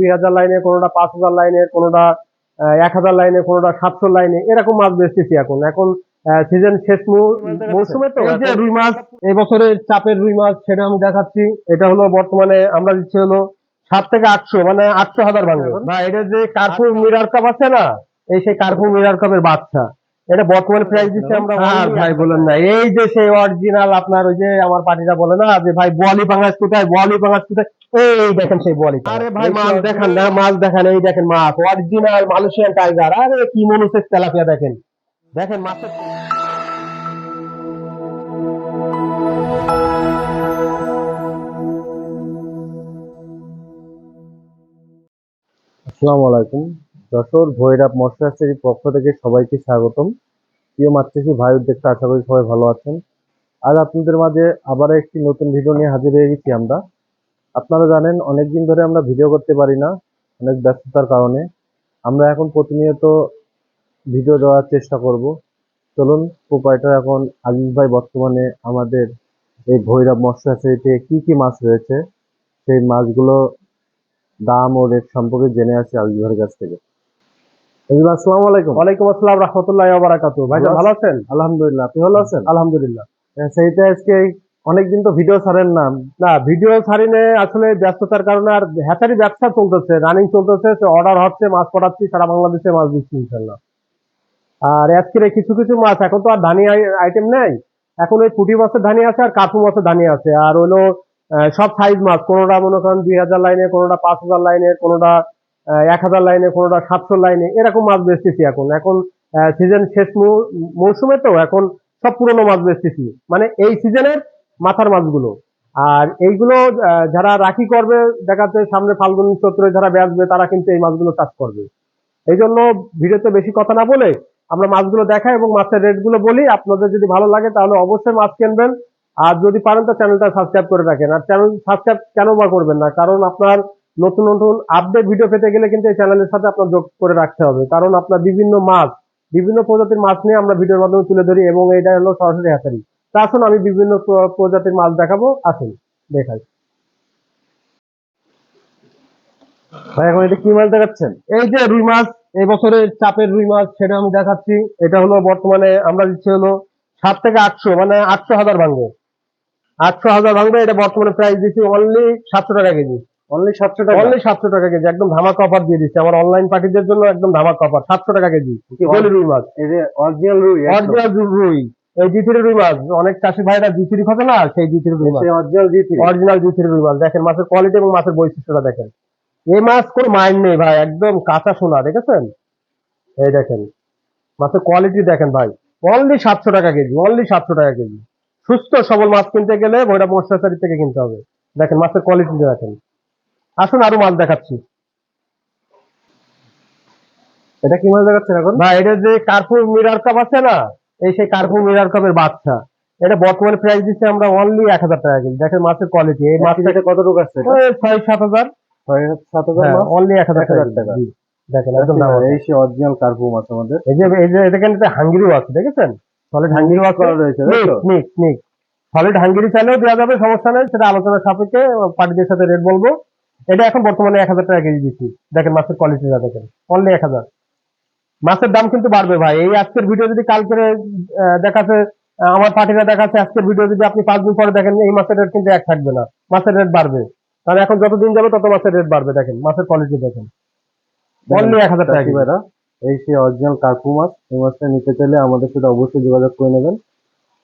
2000 লাইনে, কোনোটা 5000 লাইনের, কোনোটা 1000 লাইনে, কোনোটা 700 লাইনে, এরকম মাছ বেচতেছি এখন। এখন সিজন শেষ মৌসুমে তো এই যে রুই মাছ, এই বছরের চাপের রুই মাছ সেটা আমি দেখাচ্ছি। এটা হলো বর্তমানে আমরা দিচ্ছি হলো 7 থেকে 800, মানে 800,000 ভাঙবে বা এটা যে কার্পু মিরার কাপ আছে না, এই সেই কার্পু মিরার কাপের বাচ্চা, এটা বর্তমানে প্রাইস দিচ্ছি আমরা। আর ভাই বলেন না, এই যে সেই অরিজিনাল আপনার ওই যে আমার পার্টিরা বলে না যে ভাই বোয়ালি পাঙ্গাস কোথায়, বোয়ালি পাঙ্গাস কোথায়, এই দেখেন সেই বোয়ালি। আরে ভাই মাছ দেখান না, মাছ দেখান, এই দেখেন মাছ অরিজিনাল মালয়েশিয়ান টাইগার। আরে কি মনুসেস তেলাপিয়া দেখেন, দেখেন মাছের। আসসালামু আলাইকুম। যশোর ভৈরব মৎস্য হ্যাচারির পক্ষ থেকে সবাইকে স্বাগতম। প্রিয় মাছচাষী ভাই উদ্যোক্তা, আশা করি সবাই ভালো আছেন। আজ আপনাদের মাঝে আবার একটি নতুন ভিডিও নিয়ে হাজির হয়ে গেছি আমরা। আপনারা জানেন অনেকদিন ধরে আমরা ভিডিও করতে পারি না, অনেক ব্যস্ততার কারণে। আমরা এখন প্রতিনিয়ত ভিডিও দেওয়ার চেষ্টা করব। চলুন, প্রোপাইটার এখন আজিজ ভাই বর্তমানে আমাদের এই ভৈরব মৎস্য হ্যাচারিতে কি কি মাছ রয়েছে সেই মাছগুলো দাম ও রেট সম্পর্কে জেনে আসি আজিজ ভাইয়ের কাছ থেকে। আসসালামু আলাইকুম। ওয়ালাইকুম আসসালাম রাহমাতুল্লাহি ওয়া বারাকাতুহু। ভাই ভালো আছেন? আলহামদুলিল্লাহ, আপনি ভালো আছেন? আলহামদুলিল্লাহ। সেইটা আজকে অনেকদিন তো ভিডিও ছাড়েন না। না, ভিডিও ছাড়িনে আসলে ব্যস্ততার কারণে। আর হ্যাচারি ব্যবসা চলতেছে, রানিং চলতেছে, অর্ডার হচ্ছে, মাছ পাঠাচ্ছি, সারা বাংলাদেশে মাছ দিচ্ছি ইনশাল্লাহ। আর আজকের কিছু কিছু মাছ এখন তো আর ধানি আইটেম নেই, এখন ওই পুঁটি মাছের ধানি আছে আর কার্পু মাছের ধানি আছে। আর হলো সব সাইজ মাছ, কোনোটা মনে করেন 2000 লাইনে, কোনোটা 5000 লাইনের, কোনোটা 1000 লাইনে, কোনোটা 700 লাইনে, এরকম মাছ বেচতেছি এখন। এখন সিজন শেষ মৌসুমে তো এখন সব পুরোনো মাছ বেচতেছি, মানে এই সিজনের মাথার মাছগুলো। আর এইগুলো যারা রাখি করবে, দেখাচ্ছে সামনে ফাল্গুন চৈত্রে যারা বেচবে তারা কিন্তু এই মাছগুলো চাষ করবে। এই জন্য ভিডিওতে বেশি কথা না বলে আমরা মাছগুলো দেখাই এবং মাছের রেট গুলো বলি। আপনাদের যদি ভালো লাগে তাহলে অবশ্যই মাছ কিনবেন। আর যদি পারেন তো চ্যানেলটা সাবস্ক্রাইব করে রাখেন। আর চ্যানেল সাবস্ক্রাইব কেন বা করবেন না, কারণ আপনার নতুন নতুন আপডেট ভিডিও পেতে গেলে কিন্তু এই চ্যানেলের সাথে আপনার যোগ করে রাখতে হবে। কারণ আপনার বিভিন্ন মাছ, বিভিন্ন প্রজাতির মাছ নিয়ে আমরা ভিডিওর মাধ্যমে তুলে ধরি এবং এটা হলো সরাসরি হ্যাচারি। তা আসুন আমি বিভিন্ন প্রজাতির মাছ দেখাবো, আসুন দেখাই। ভাই এখন এটা কি মাছ দেখাচ্ছেন? এই যে রুই মাছ, এই বছরের চাপের রুই মাছ সেটা আমি দেখাচ্ছি। এটা হলো বর্তমানে আমরা দিচ্ছি হলো 7 থেকে 800, মানে 800,000 ভাঙবে, 800,000 ভাঙবে। এটা বর্তমানে প্রাইস দিচ্ছি অনলি 700 টাকা কেজি। অনলি 700 টাকা? অনলি 700 টাকা কেজি, একদম ধামাকা অফার দিয়ে দিচ্ছি আমার অনলাইন পার্টিদের জন্য, একদম ধামাকা অফার, 700 টাকা কেজি রুই মাছ। এই যে অরিজিনাল রুই, অরিজিনাল রুই, এই জি3 রুই মাছ। অনেক চাষি ভাইরা জি3 খোঁজে না, সেই জি3 রুই মাছ, অরিজিনাল জি3 রুই মাছ। দেখেন মাছের কোয়ালিটি এবং মাছের বৈশিষ্ট্যটা দেখেন। এই মাছ কোনো মাইন্ড নেই ভাই, একদম কাঁচা সোনা, দেখেছেন? এই দেখেন মাছের কোয়ালিটি দেখেন ভাই। অনলি 700 টাকা কেজি, অনলি 700 টাকা কেজি। সুস্থ সবল মাছ কিনতে গেলে ভৈরব মৎস্য হ্যাচারি থেকে কিনতে হবে। দেখেন মাছের কোয়ালিটি দেখেন। আসুন আরো মাছ দেখাচ্ছি। এটা কি মাছ দেখাচ্ছেন এখন? ভাই এটা যে কার্পু মিরার কাপ আছে না, এই সেই কার্পু মিরার কাপের বাচ্চা। এটা বর্তমানে প্রাইস দিচ্ছি আমরা অনলি 1000 টাকা কেজি। দেখেন মাছের কোয়ালিটি, এই মাছটা কতটুকু আছে? 6-7 হাজার, 6-7 হাজার, অনলি 1000 টাকা। দেখেন একদম এই সে অরিজিনাল কার্পু মাছ আমাদের। এই যে দেখেন হাঙ্গিরিও আছে, দেখেছেন? সলিড হাঙ্গিরিও আছে, মিক্স সলিড হাঙ্গিরি চাইলেও দেওয়া যাবে, সমস্যা নেই, সেটা আলোচনার সাপেক্ষে পার্টিদের সাথে রেট বলবো। এটা এখন বর্তমানে 1000 টাকা কেজি দিচ্ছি। দেখেন মাছের কোয়ালিটিটা দেখেন, অনলি 1000। মাছের দাম কিন্তু বাড়বে ভাই। এই আজকের ভিডিও যদি কালকে দেখাচ্ছে, আমার পার্টিরা দেখাচ্ছে, আজকের ভিডিও যদি আপনি 5 দিন পরে দেখেন, এই মাছের রেট কিন্তু এক থাকবে না, মাছের রেট বাড়বে। কারণ এখন যত দিন যাবে তত মাছের রেট বাড়বে। দেখেন মাছের কোয়ালিটি দেখেন, অনলি 1000 টাকা কেজি। এই সে অরিজিনাল কার্পু মাছ। এই মাছটা নিতে চাইলে আমাদের সাথে অবশ্যই যোগাযোগ করে নেবেন।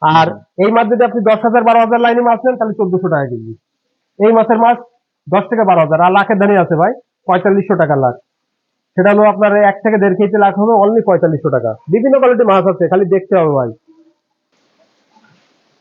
আর এই মাছ যদি আপনি 10,000 12,000 লাইনে মাছ নেন তাহলে 1400 টাকা কেজি। এই মাছের মাছ 10 থেকে 12,000। আর লাখের দানি আছে ভাই 4500 টাকা লাখ, সেটা হলো আপনার 1 থেকে 1.5 কেজি লাখ হবে অনলি 4500 টাকা। বিভিন্ন কোয়ালিটির মাছ আছে, খালি দেখতে হবে ভাই।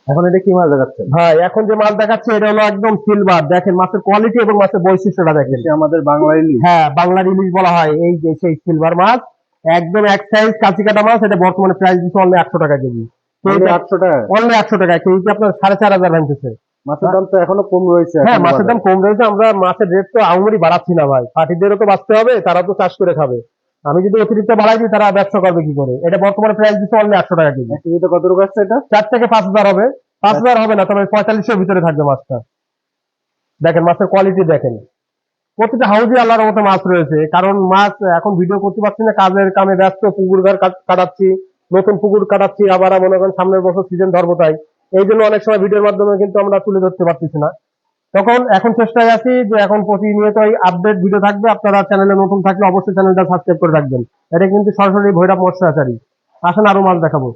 এখন এটা কি মাছ দেখাচ্ছেন? ভাই এখন যে মাছ দেখাচ্ছে এটা হলো একদম সিলভার। দেখেন মাছের কোয়ালিটি এবং মাছের বৈশিষ্ট্যটা দেখেন। আমাদের বাংলা ইলিশ। হ্যাঁ, বাংলার ইলিশ বলা হয় এই যে সেই সিলভার মাছ, একদম এক সাইজ কাঁচি কাটা মাছ। এটা বর্তমানে প্রাইস দিচ্ছে অনলি 800 টাকা কেজি। অনলি 800 টাকা? অনলি 800 টাকা কেজি। আপনার 4500 ভাঙতেছে। মাছের দাম তো এখনো কম রয়েছে। হ্যাঁ, মাছের দাম কম রয়েছে। আমরা মাছের রেট তো আঙুরি বাড়াচ্ছি না ভাই, পার্টিদেরও তো বাঁচতে হবে, তারা তো চাষ করে খাবে। আমি যদি অতিরিক্ত বাড়াই দিই তারা ব্যবসা করবে কি করে? এটা বর্তমানে প্রাইস দিচ্ছে অনলি 800 টাকা কেজি। কেজিতে কত টাকা আছে এটা? 4 থেকে 5000 হবে, 5000 হবে না, তবে 4500 ভিতরে থাকবে মাছটা। দেখেন মাছের কোয়ালিটি দেখেন। প্রতিটা হাউজে আল্লাহর মতো মাছ রয়েছে, কারণ মাছ এখন ভিডিও করতে পারছি না, কাজের কামে ব্যস্ত, পুকুর ঘর কাটাচ্ছি, নতুন পুকুর কাটাচ্ছি, আবার মনে করেন সামনের বছর সিজন ধরবো, তাই এই জন্য অনেক সময় ভিডিওর মাধ্যমে কিন্তু আমরা তুলে ধরতে পারতেছি না। তখন এখন চেষ্টায় আছি যে এখন প্রতিনিয়ত এই আপডেট ভিডিও থাকবে। আপনারা চ্যানেলে নতুন থাকলে অবশ্যই চ্যানেলটা সাবস্ক্রাইব করে রাখবেন। এটা কিন্তু সরাসরি ভৈরব মৎস্য হ্যাচারী। আসেন আরো মাছ দেখাবো।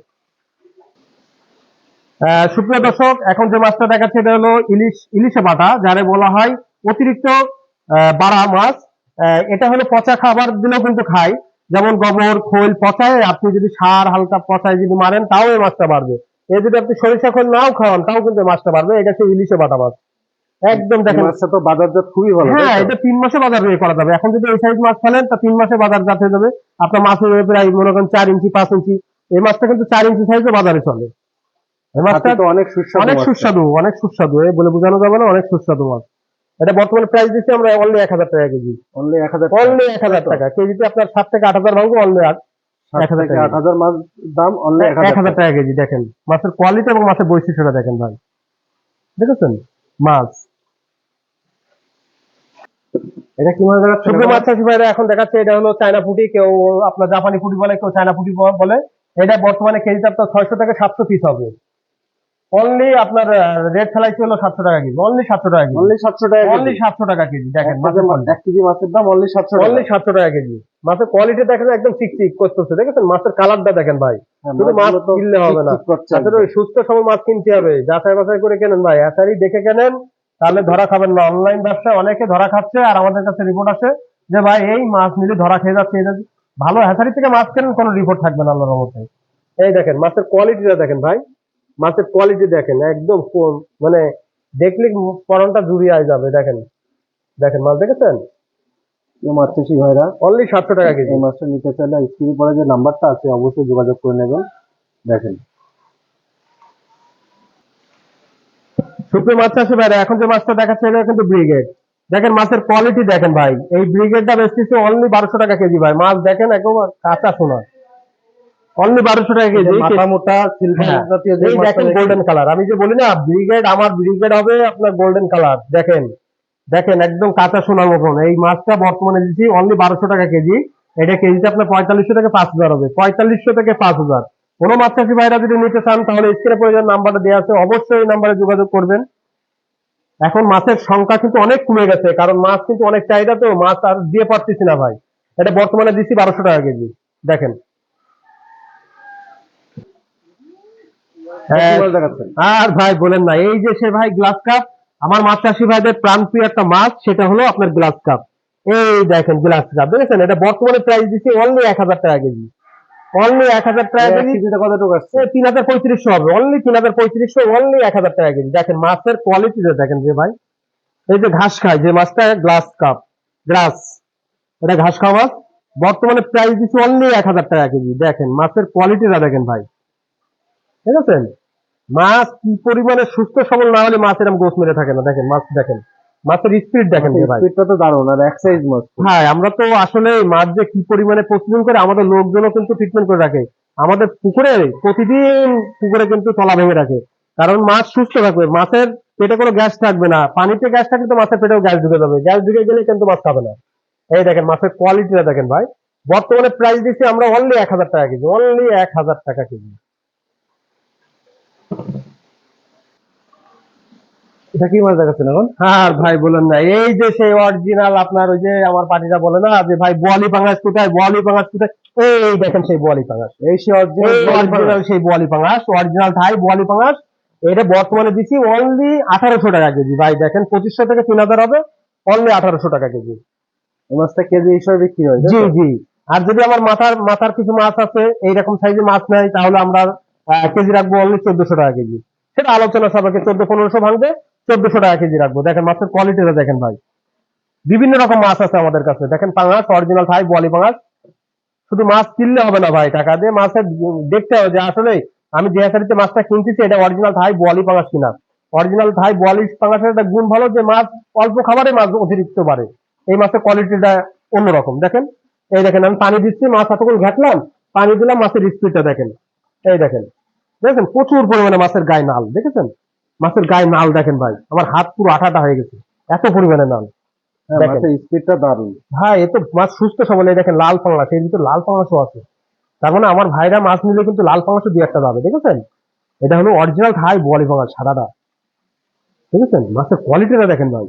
সুপ্রিয় দর্শক, এখন যে মাছটা দেখাচ্ছে এটা হলো ইলিশে বাটা, যারে বলা হয় অতিরিক্ত বাড়া মাছ। এটা হলো পচা খাবার দিলেও কিন্তু খায়, যেমন গোবর খোল পচায় আপনি যদি সার হালকা পচায় যদি মারেন তাও এই মাছটা বাড়বে। এই যদি আপনি সরিষা খোল নাও খাওয়ান তাও কিন্তু মাছটা বাড়বে। এটা হচ্ছে ইলিশে বাটা মাছ। একদম দেখেন, মাছটা তো বাজারজাত খুবই ভালো, হ্যাঁ, তাই তো? এটা 3 মাসে বাজার বের করা যাবে। এখন যদি এই সাইজ মাছ ফেলেন তা 3 মাসে বাজারজাত হয়ে যাবে। আপনার মাছ হয়ে যাবে প্রায় মনে করেন 4 ইঞ্চি 5 ইঞ্চি। এই মাছটা কিন্তু 4 ইঞ্চি সাইজে বাজারে চলে। এই মাছটা তো অনেক সুস্বাদু, অনেক সুস্বাদু, অনেক সুস্বাদু, এই বলে বোঝানো যাবে না, অনেক সুস্বাদু মাছ। এটা বর্তমানে প্রাইস দিচ্ছি আমরা অনলি 1000 টাকা কেজি। অনলি 1000, অনলি 1000 টাকা কেজিতে। আপনার 7 থেকে 8000 ভাঙবো, অনলি 7 1000 থেকে টাকা 8000 মাছ দাম, অনলি 1000 1000 টাকা কেজি। দেখেন মাছের কোয়ালিটি এবং মাছের বৈশিষ্ট্যটা দেখেন ভাই, দেখেছেন মাছ। এটা কি মাছ দেখাচ্ছে? শুকনো মাছ চাষি ভাইরা এখন দেখাচ্ছে, এটা হলো চায়না পুঁটি, কেউ আপনার জাপানি পুঁটি বলে, কেউ চায়না পুঁটি বলে। এটা বর্তমানে কেজিতে আপনার 600 থেকে 700 পিস হবে। অনলি আপনার রেট ফেলাইছে হলো 700 টাকা কেজি, অনলি 700 টাকা কেজি, অনলি 700 টাকা অনলি কেজি। 700 টাকা কেজি। দেখেন মাছের 1 কেজি মাছের দাম অনলি 700 টাকা। অনলি 700 টাকা কেজি। মাছের কোয়ালিটি দেখেন একদম চিকচিক করতেছে, দেখেছেন মাছের কালারটা দেখেন ভাই। শুধু মাছ মাছগুলো তো কিনলে হবে না, চিকচিক করছে আপনাদের একদম। ওই সুস্থ সবল মাছ কিনতে হবে। যাচাই বাছাই করে কেনেন ভাই, এসারি দেখে কেনেন, তাহলে ধরা খাবেন না। অনলাইন ব্যবসায় অনেকে ধরা খাচ্ছে, আর আমাদের কাছে রিপোর্ট আসে যে ভাই এই মাছ নিলে ধরা খেয়ে যাচ্ছে। এটা ভালো হ্যাচারি থেকে মাছ কেনেন, কোনো রিপোর্ট থাকবে না আল্লাহর রহমতে। এই দেখেন মাছের কোয়ালিটিটা দেখেন ভাই, মাছের কোয়ালিটি দেখেন একদম মানে দেখলে পরনটা জুড়িয়ে যাবে। দেখেন, দেখেন মাছ দেখেছেন? মাছ চাষি ভাইরা অনলি 700 টাকা কেজি। এই মাছটা নিতে চাইলে স্ক্রিনে পরে যে নাম্বারটা আছে অবশ্যই যোগাযোগ করে নেবেন। দেখেন শুকনো মাছ চাষি ভাইরা এখন যে মাছটা দেখাচ্ছে এটা কিন্তু ব্রিগেড। দেখেন মাছের কোয়ালিটি দেখেন ভাই, এই ব্রিগেডটা বেচতেছে অনলি 1200 টাকা কেজি ভাই। মাছ দেখেন একদম কাঁচা সোনা, অনলি 1200 টাকা কেজি। মাথা মোটা সিলভার হ্যাঁ, জাতীয় যে এই মাছটা দেখেন দেখেন, গোল্ডেন কালার। আমি যে বলি না ব্রিগেড, আমার ব্রিগেড হবে আপনার গোল্ডেন কালার। দেখেন, দেখেন একদম কাঁচা সোনার মতন। এই মাছটা বর্তমানে দিচ্ছি অনলি 1200 টাকা কেজি। এটা কেজিতে আপনার 4500 থেকে 5000 হবে, 4500 থেকে 5000। কোনো মাছ চাষি ভাইরা যদি নিতে চান তাহলে স্ক্রিনে পড়ে যাওয়ার নাম্বারটা দেওয়া আছে, অবশ্যই এই নাম্বারে যোগাযোগ করবেন। এখন মাছের সংখ্যা কিন্তু অনেক কমে গেছে, কারণ মাছ কিন্তু অনেক চাহিদা, তো মাছ আর দিয়ে পারতেছি না ভাই। এটা বর্তমানে দিচ্ছি 1200 টাকা কেজি। দেখেন কি মাছ দেখাচ্ছেন? আর ভাই বলেন না, এই যে সে ভাই গ্লাস কাপ, আমার মাছ চাষি ভাইদের প্রাণপ্রিয় একটা মাছ, সেটা হলো আপনার গ্লাস কাপ। এই দেখেন গ্লাস কাপ, দেখেছেন? এটা বর্তমানে প্রাইস দিচ্ছি অনলি 1000 টাকা কেজি, অনলি 1000 টাকা এক কেজি। কেজিতে কতটুকু আসছে? 3500 হবে, অনলি 3500, অনলি 1000 টাকা কেজি। দেখেন মাছের কোয়ালিটিটা দেখেন যে ভাই, এই যে ঘাস খায় যে মাছটা, গ্লাস কাপ, গ্লাস, এটা ঘাস খাওয়া মাছ। বর্তমানে প্রাইস দিচ্ছি অনলি 1000 টাকা কেজি। দেখেন মাছের কোয়ালিটিটা দেখেন ভাই, ঠিক আছে? মাছ কি পরিমাণে সুস্থ সবল না হলে মাছ এরকম গোস মেরে থাকে না। দেখেন মাছ, দেখেন মাছের স্পিড দেখেন যে ভাই। স্পিডটা তো দারুণ, আর এক সাইজ মাছ। হ্যাঁ, আমরা তো আসলে মাছ যে কি পরিমাণে প্রস্তুত করে, আমাদের লোকজনও কিন্তু ট্রিটমেন্ট করে রাখে। আমাদের পুকুরে প্রতিদিন পুকুরে কিন্তু তলা ভেঙে রাখে, কারণ মাছ সুস্থ থাকবে, মাছের পেটে কোনো গ্যাস থাকবে না। পানিতে গ্যাস থাকলে তো মাছের পেটেও গ্যাস ঢুকে যাবে, গ্যাস ঢুকে গেলে কিন্তু মাছ খাবে না। এই দেখেন মাছের কোয়ালিটিটা দেখেন ভাই। বর্তমানে প্রাইস দিচ্ছি আমরা অনলি 1000 টাকা কেজি, অনলি 1000 টাকা কেজি। এটা কি মাছ দেখাচ্ছেন এখন? আর ভাই বলেন না, এই যে সেই অরিজিনাল আপনার ওই যে আমার পার্টিটা বলে না যে ভাই বোয়ালি পাঙাশ কোথায়, বোয়ালি পাঙাশ কোথায়, এই দেখেন সেই বোয়ালি পাঙাশ, এই সে অরিজিনাল সেই বোয়ালি পাঙাশ, অরিজিনাল থাই বোয়ালি পাঙাশ। এটা বর্তমানে দিচ্ছি অনলি 1800 টাকা কেজি ভাই। দেখেন 2500 থেকে 3000 হবে, অনলি 1800 টাকা কেজি। এই মাছটা কেজি হিসাবে বিক্রি হয়, তাই জি তো? জি। আর যদি আমার মাথার মাথার কিছু মাছ আছে এইরকম সাইজের মাছ নেয়, তাহলে আমরা কেজি রাখবো অনলি 1400 টাকা কেজি। সেটা আলোচনা সাপেক্ষে 1400-1500 ভাঙবে, 1400 টাকা কেজি রাখবো। দেখেন মাছের কোয়ালিটিটা দেখেন ভাই, বিভিন্ন রকম মাছ আছে আমাদের কাছে। দেখেন পাঙাশ, অরিজিনাল থাই বোয়ালি পাঙাশ। শুধু মাছ কিনলে হবে না ভাই, টাকা দিয়ে মাছের দেখতে হবে যে আসলে আমি যে হ্যাচারিতে মাছটা কিনতেছি এটা অরিজিনাল থাই বোয়ালি পাঙাশ কিনা। অরিজিনাল থাই বোয়ালি পাঙাশের একটা গুণ ভালো যে মাছ অল্প খাবারে মাছ অতিরিক্ত বাড়ে। এই মাছের কোয়ালিটিটা অন্যরকম। দেখেন, এই দেখেন আমি পানি দিচ্ছি, মাছ এতক্ষণ ঘাটলাম, পানি দিলাম, মাছের স্পিডটা দেখেন। এই দেখেন, দেখেন প্রচুর পরিমাণে মাছের গায়ে নাল, দেখেছেন? মাছের গায়ে নাল দেখেন ভাই, আমার হাত পুরো আঠাটা হয়ে গেছে, এত পরিমাণে নাল। দেখেন স্পিডটা দারুণ। ভাই এ তো মাছ সুস্থ সবল, এই দেখেন লাল পাঙাশ, এর ভিতরে লাল পাঙাশও আছে। তার মানে আমার ভাইরা মাছ নিলে কিন্তু লাল পাঙাশও দুই একটা যাবে, দেখেছেন? এটা হলো অরিজিনাল থাই বোয়ালি পাঙাশ সাদাটা, দেখেছেন? মাছের কোয়ালিটিটা দেখেন ভাই।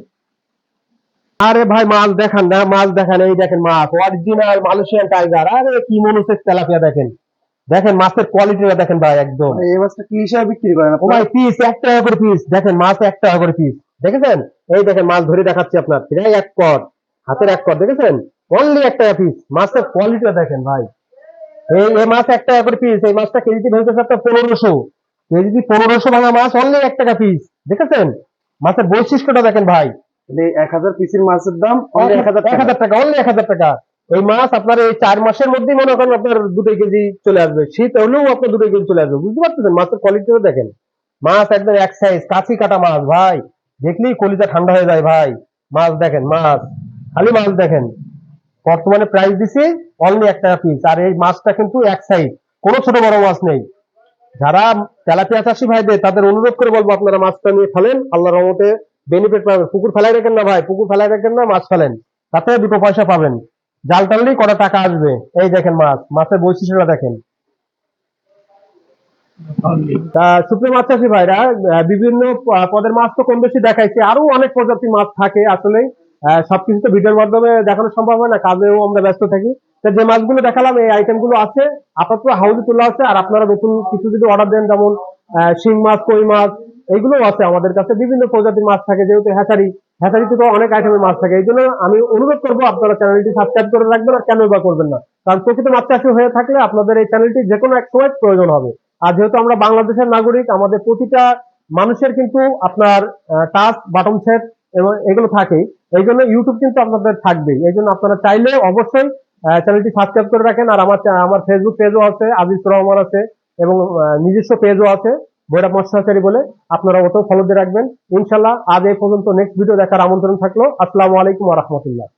আরে ভাই মাছ দেখান না, মাছ দেখান, এই দেখেন মাছ অরিজিনাল মালয়েশিয়ান টাইগার। আরে কি মনুসের তেলাপিয়া দেখেন, দেখেন মাছের কোয়ালিটিটা দেখেন ভাই একদম। এই মাছটা কি হিসাবে বিক্রি করেন ও আপনারা? ভাই পিস 1 টাকা করে পিস, দেখেন মাছ 1 টাকা করে পিস, দেখেছেন? এই দেখেন মাছ ধরে দেখাচ্ছি আপনার, প্রায় 1 কর, হাতের 1 কর, দেখেছেন? অনলি 1 টাকা পিস, মাছের কোয়ালিটিটা দেখেন ভাই। এই মাছ 1 টাকা করে পিস, এই মাছটা কেজিতে ভেঙেছে আপনার 1500, কেজিতে 1500 ভাঙা মাছ অনলি 1 টাকা পিস, দেখেছেন? মাছের বৈশিষ্ট্যটা দেখেন ভাই। এই 1000 পিসের মাছের দাম অনলি 1000 টাকা। 1000 টাকা, অনলি 1000 টাকা। এই মাছ আপনার এই 4 মাসের মধ্যেই মনে করেন আপনার 2 কেজি চলে আসবে, শীত হলেও আপনার 2 কেজি চলে আসবে, বুঝতে পারতেছেন? মাছের কোয়ালিটিটা দেখেন, মাছ একদম এক সাইজ, কাঁচি কাটা মাছ ভাই, দেখলেই কলিজা ঠান্ডা হয়ে যায় ভাই। মাছ দেখেন, মাছ খালি মাছ দেখেন। বর্তমানে প্রাইস দিছি অনলি 1 টাকা পিস, আর এই মাছটা কিন্তু এক সাইজ, কোনো ছোট বড় মাছ নেই। যারা তেলাপিয়া চাষী ভাইদের, তাদের অনুরোধ করে বলবো আপনারা মাছটা নিয়ে ফেলেন, আল্লাহর রহমতে বেনিফিট পাবেন। পুকুর ফেলাই রাখেন না ভাই, পুকুর ফেলাই রাখেন না, মাছ ফেলেন, তাতে 2 পয়সা পাবেন। জাল টানলেই কটা টাকা আসবে। এই দেখেন মাছ, মাছের বৈশিষ্ট্যটা দেখেন। তা সুপ্রিয় মাছ চাষী ভাইরা, বিভিন্ন পদের মাছ তো কম বেশি দেখাইছি, আরো অনেক প্রজাতির মাছ থাকে আসলে। সবকিছু তো ভিডিওর মাধ্যমে দেখানো সম্ভব হয় না, কাজেও আমরা ব্যস্ত থাকি। তো যে মাছগুলো দেখালাম এই আইটেম গুলো আছে আপাতত হাউজে তোলা আছে, আর আপনারা নতুন কিছু যদি অর্ডার দেন, যেমন শিং মাছ, কই মাছ, এইগুলো আছে আমাদের কাছে। বিভিন্ন প্রজাতির মাছ থাকে, যেহেতু হ্যাচারিতে তো অনেক আইটেমের মাছ থাকে। এই জন্য আমি অনুরোধ করবো আপনারা চ্যানেলটি সাবস্ক্রাইব করে রাখবেন, আর কেন বা করবেন না? কারণ প্রকৃত মাছ চাষী হয়ে থাকলে আপনাদের এই চ্যানেলটি যে কোনো এক সময় প্রয়োজন হবে। আর যেহেতু আমরা বাংলাদেশের নাগরিক, আমাদের প্রতিটা মানুষের কিন্তু আপনার টাচ বাটন সেট এবং এগুলো থাকেই। এই জন্য ইউটিউব কিন্তু আপনাদের থাকবেই। এই জন্য আপনারা চাইলে অবশ্যই চ্যানেলটি সাবস্ক্রাইব করে রাখেন। আর আমার ফেসবুক পেজও আছে, আজিজ রহমান আছে, এবং নিজস্ব পেজও আছে ভৈরব মৎস্যচারী বলে, আপনারা ওটাও ফলো দিয়ে রাখবেন। ইনশাল্লাহ আজ এই পর্যন্ত, নেক্সট ভিডিও দেখার আমন্ত্রণ থাকলো। আসসালামু আলাইকুম ওয়া রাহমাতুল্লাহ।